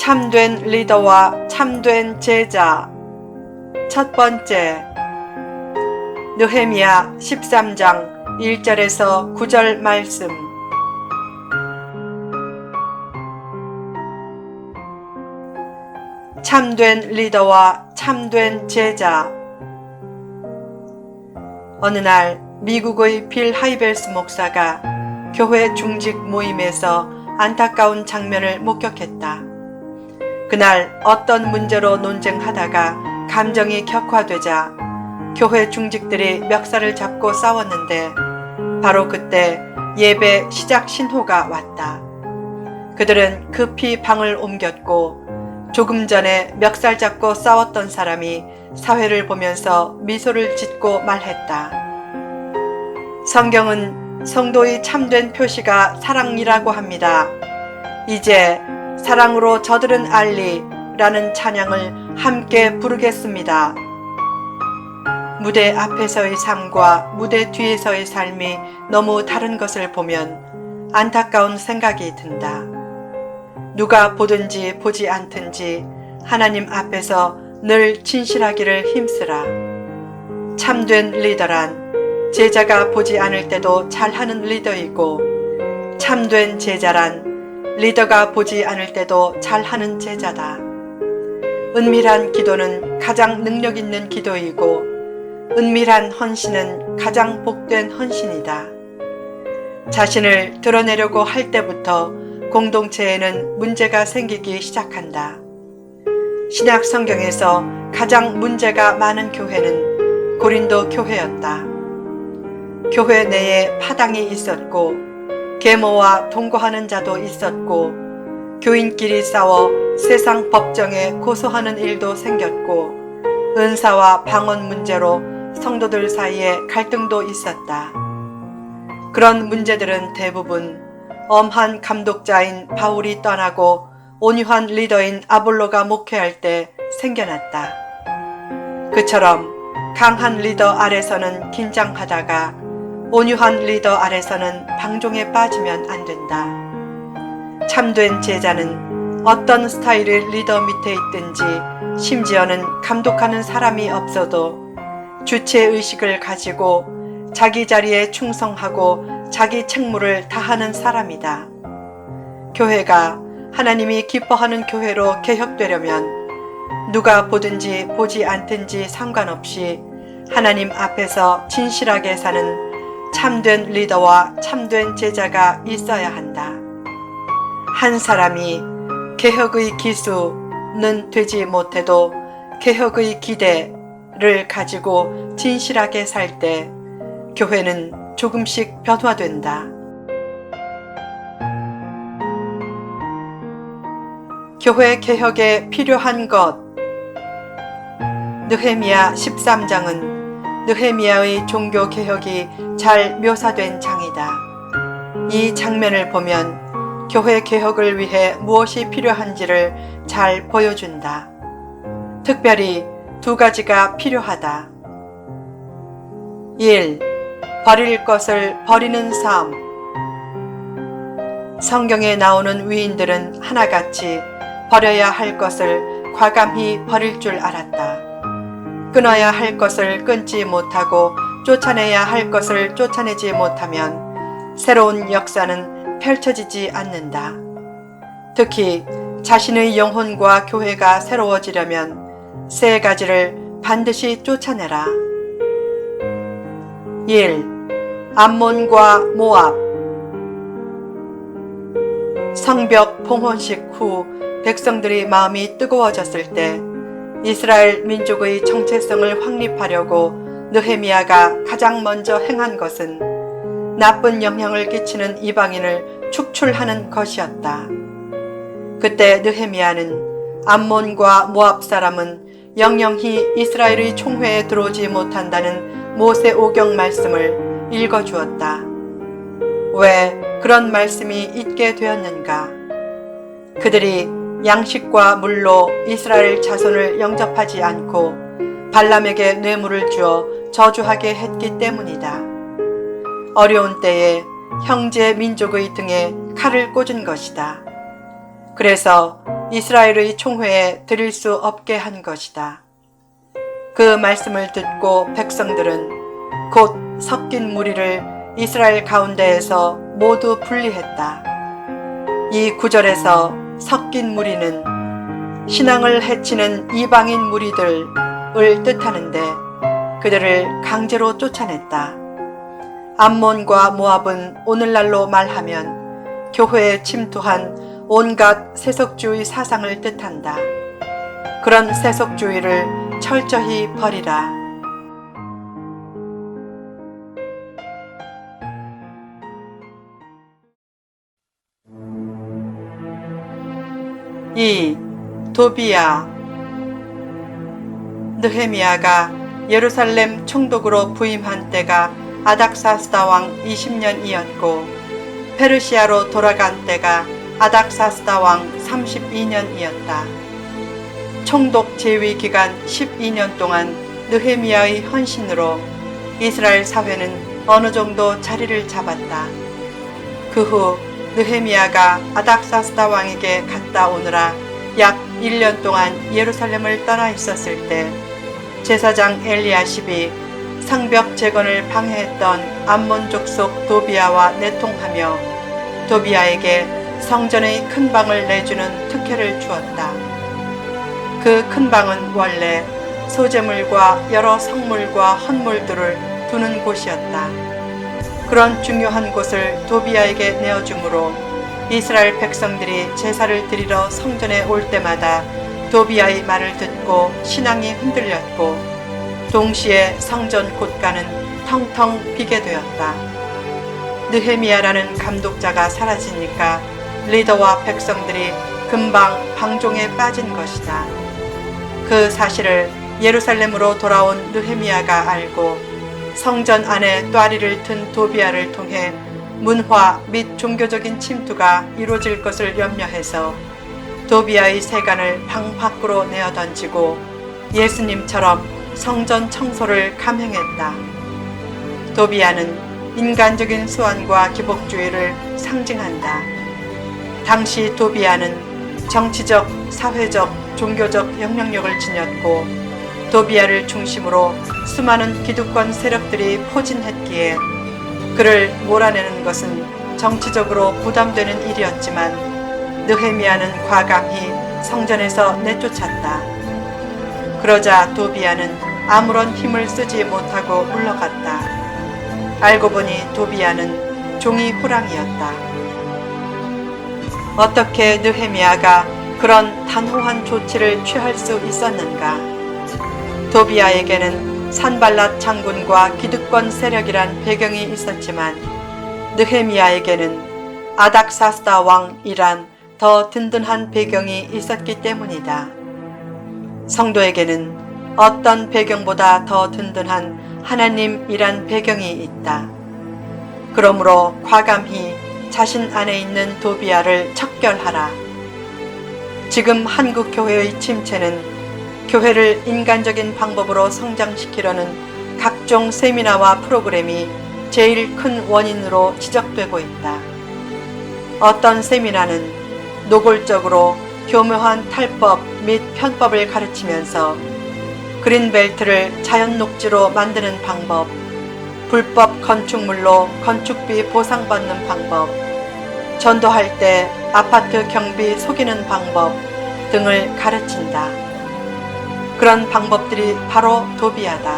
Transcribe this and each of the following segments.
참된 리더와 참된 제자. 첫 번째, 느헤미야 13장 1절에서 9절 말씀. 참된 리더와 참된 제자. 어느 날 미국의 빌 하이벨스 목사가 교회 중직 모임에서 안타까운 장면을 목격했다. 그날 어떤 문제로 논쟁하다가 감정이 격화되자 교회 중직들이 멱살을 잡고 싸웠는데 바로 그때 예배 시작 신호가 왔다. 그들은 급히 방을 옮겼고 조금 전에 멱살 잡고 싸웠던 사람이 사회를 보면서 미소를 짓고 말했다. 성경은 성도의 참된 표시가 사랑이라고 합니다. 이제 사랑으로 저들은 알리 라는 찬양을 함께 부르겠습니다. 무대 앞에서의 삶과 무대 뒤에서의 삶이 너무 다른 것을 보면 안타까운 생각이 든다. 누가 보든지 보지 않든지 하나님 앞에서 늘 진실하기를 힘쓰라. 참된 리더란 제자가 보지 않을 때도 잘하는 리더이고, 참된 제자란 리더가 보지 않을 때도 잘하는 제자다. 은밀한 기도는 가장 능력 있는 기도이고, 은밀한 헌신은 가장 복된 헌신이다. 자신을 드러내려고 할 때부터 공동체에는 문제가 생기기 시작한다. 신약 성경에서 가장 문제가 많은 교회는 고린도 교회였다. 교회 내에 파당이 있었고, 계모와 동거하는 자도 있었고, 교인끼리 싸워 세상 법정에 고소하는 일도 생겼고, 은사와 방언 문제로 성도들 사이에 갈등도 있었다. 그런 문제들은 대부분 엄한 감독자인 바울이 떠나고 온유한 리더인 아볼로가 목회할 때 생겨났다. 그처럼 강한 리더 아래서는 긴장하다가 온유한 리더 아래서는 방종에 빠지면 안 된다. 참된 제자는 어떤 스타일의 리더 밑에 있든지, 심지어는 감독하는 사람이 없어도 주체의식을 가지고 자기 자리에 충성하고 자기 책무를 다하는 사람이다. 교회가 하나님이 기뻐하는 교회로 개혁되려면 누가 보든지 보지 않든지 상관없이 하나님 앞에서 진실하게 사는 참된 리더와 참된 제자가 있어야 한다. 한 사람이 개혁의 기수는 되지 못해도 개혁의 기대를 가지고 진실하게 살 때 교회는 조금씩 변화된다. 교회 개혁에 필요한 것. 느헤미야 13장은 느헤미야의 종교 개혁이 잘 묘사된 장이다. 이 장면을 보면 교회 개혁을 위해 무엇이 필요한지를 잘 보여준다. 특별히 두 가지가 필요하다. 1. 버릴 것을 버리는 삶. 성경에 나오는 위인들은 하나같이 버려야 할 것을 과감히 버릴 줄 알았다. 끊어야 할 것을 끊지 못하고 쫓아내야 할 것을 쫓아내지 못하면 새로운 역사는 펼쳐지지 않는다. 특히 자신의 영혼과 교회가 새로워지려면 세 가지를 반드시 쫓아내라. 1. 암몬과 모압. 성벽 봉헌식 후 백성들이 마음이 뜨거워졌을 때 이스라엘 민족의 정체성을 확립하려고 느헤미야가 가장 먼저 행한 것은 나쁜 영향을 끼치는 이방인을 축출하는 것이었다. 그때 느헤미야는 암몬과 모압 사람은 영영히 이스라엘의 총회에 들어오지 못한다는 모세오경 말씀을 읽어주었다. 왜 그런 말씀이 있게 되었는가? 그들이 양식과 물로 이스라엘 자손을 영접하지 않고 발람에게 뇌물을 주어 저주하게 했기 때문이다. 어려운 때에 형제 민족의 등에 칼을 꽂은 것이다. 그래서 이스라엘의 총회에 드릴 수 없게 한 것이다. 그 말씀을 듣고 백성들은 곧 섞인 무리를 이스라엘 가운데에서 모두 분리했다. 이 구절에서 섞인 무리는 신앙을 해치는 이방인 무리들을 뜻하는데 그들을 강제로 쫓아냈다. 암몬과 모압은 오늘날로 말하면 교회에 침투한 온갖 세속주의 사상을 뜻한다. 그런 세속주의를 철저히 버리라. 2. 도비야. 느헤미야가 예루살렘 총독으로 부임한 때가 아닥사스다 왕 20년이었고 페르시아로 돌아간 때가 아닥사스다 왕 32년이었다. 총독 재위 기간 12년 동안 느헤미야의 헌신으로 이스라엘 사회는 어느 정도 자리를 잡았다. 그 후 느헤미야가 아닥사스다 왕에게 갔다 오느라 약 1년 동안 예루살렘을 떠나 있었을 때 제사장 엘리야십이 성벽 재건을 방해했던 암몬 족속 도비야와 내통하며 도비야에게 성전의 큰 방을 내주는 특혜를 주었다. 그 큰 방은 원래 소재물과 여러 성물과 헌물들을 두는 곳이었다. 그런 중요한 곳을 도비야에게 내어주므로 이스라엘 백성들이 제사를 드리러 성전에 올 때마다 도비야의 말을 듣고 신앙이 흔들렸고 동시에 성전 곳간은 텅텅 비게 되었다. 느헤미야라는 감독자가 사라지니까 리더와 백성들이 금방 방종에 빠진 것이다. 그 사실을 예루살렘으로 돌아온 느헤미야가 알고 성전 안에 뙬리를 튼 도비야를 통해 문화 및 종교적인 침투가 이루어질 것을 염려해서 도비야의 세간을 방 밖으로 내어 던지고 예수님처럼 성전 청소를 감행했다. 도비야는 인간적인 수완과 기복주의를 상징한다. 당시 도비야는 정치적, 사회적, 종교적 영향력을 지녔고 도비야를 중심으로 수많은 기득권 세력들이 포진했기에 그를 몰아내는 것은 정치적으로 부담되는 일이었지만 느헤미야는 과감히 성전에서 내쫓았다. 그러자 도비야는 아무런 힘을 쓰지 못하고 물러갔다. 알고 보니 도비야는 종이 호랑이였다. 어떻게 느헤미야가 그런 단호한 조치를 취할 수 있었는가? 도비야에게는 산발랏 장군과 기득권 세력이란 배경이 있었지만 느헤미야에게는 아닥사스다 왕이란 더 든든한 배경이 있었기 때문이다. 성도에게는 어떤 배경보다 더 든든한 하나님이란 배경이 있다. 그러므로 과감히 자신 안에 있는 도비야를 척결하라. 지금 한국 교회의 침체는 교회를 인간적인 방법으로 성장시키려는 각종 세미나와 프로그램이 제일 큰 원인으로 지적되고 있다. 어떤 세미나는 노골적으로 교묘한 탈법 및 편법을 가르치면서 그린벨트를 자연 녹지로 만드는 방법, 불법 건축물로 건축비 보상받는 방법, 전도할 때 아파트 경비 속이는 방법 등을 가르친다. 그런 방법들이 바로 도비야다.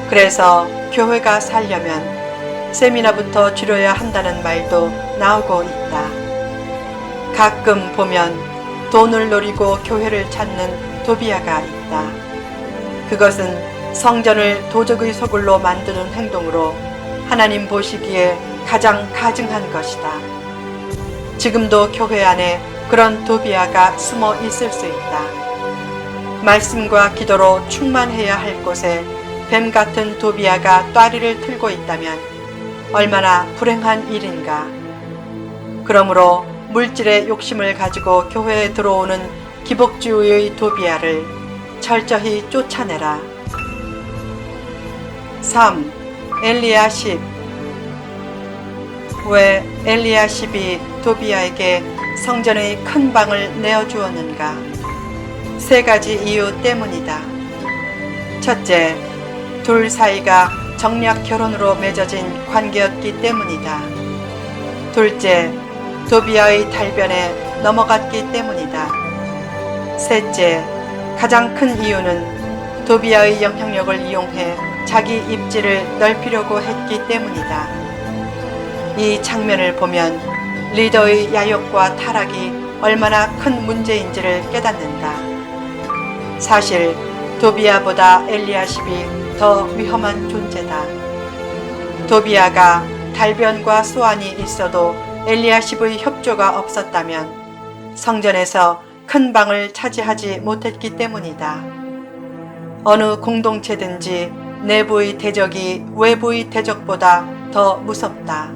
그래서 교회가 살려면 세미나부터 줄여야 한다는 말도 나오고 있다. 가끔 보면 돈을 노리고 교회를 찾는 도비야가 있다. 그것은 성전을 도적의 소굴로 만드는 행동으로 하나님 보시기에 가장 가증한 것이다. 지금도 교회 안에 그런 도비야가 숨어 있을 수 있다. 말씀과 기도로 충만해야 할 곳에 뱀 같은 도비야가 뙬리를 틀고 있다면 얼마나 불행한 일인가. 그러므로 물질의 욕심을 가지고 교회에 들어오는 기복주의의 도비야를 철저히 쫓아내라. 3. 엘리야십. 왜 엘리야십이 도비야에게 성전의 큰 방을 내어주었는가? 세 가지 이유 때문이다. 첫째, 둘 사이가 정략 결혼으로 맺어진 관계였기 때문이다. 둘째, 도비아의 달변에 넘어갔기 때문이다. 셋째, 가장 큰 이유는 도비아의 영향력을 이용해 자기 입지를 넓히려고 했기 때문이다. 이 장면을 보면 리더의 야욕과 타락이 얼마나 큰 문제인지를 깨닫는다. 사실 도비아보다 엘리야십이 더 위험한 존재다. 도비아가 달변과 소환이 있어도 엘리야십의 협조가 없었다면 성전에서 큰 방을 차지하지 못했기 때문이다. 어느 공동체든지 내부의 대적이 외부의 대적보다 더 무섭다.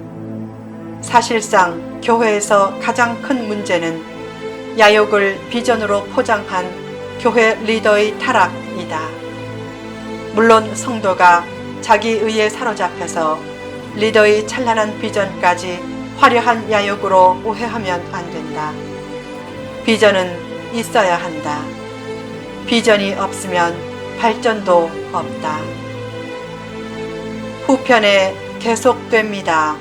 사실상 교회에서 가장 큰 문제는 야욕을 비전으로 포장한 교회 리더의 타락이다. 물론 성도가 자기 의에 사로잡혀서 리더의 찬란한 비전까지 화려한 야욕으로 오해하면 안 된다. 비전은 있어야 한다. 비전이 없으면 발전도 없다. 후편에 계속됩니다.